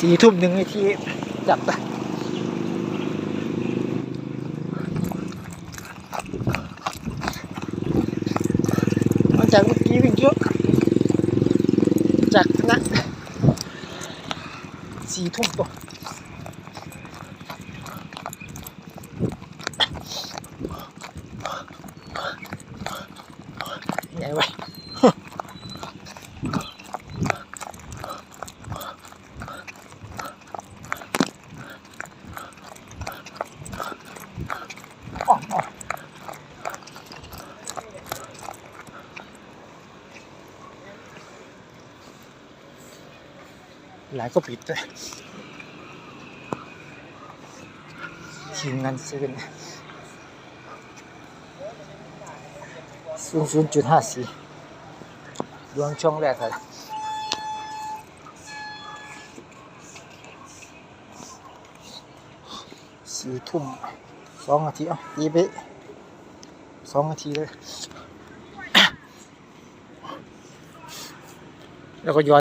4 ทุ่ม 1 นาทีจับไปหลังจากเมื่อกี้วิ่งเยอะจากนะ4 ทุ่มตัวไงวะหลายก็ปิดเลยทีมงาน7 00.54ดวงช่องแรกเลย4 ทุ่ม 2 นาทีตีไป2 นาทีเลยแล้วก็ย้อน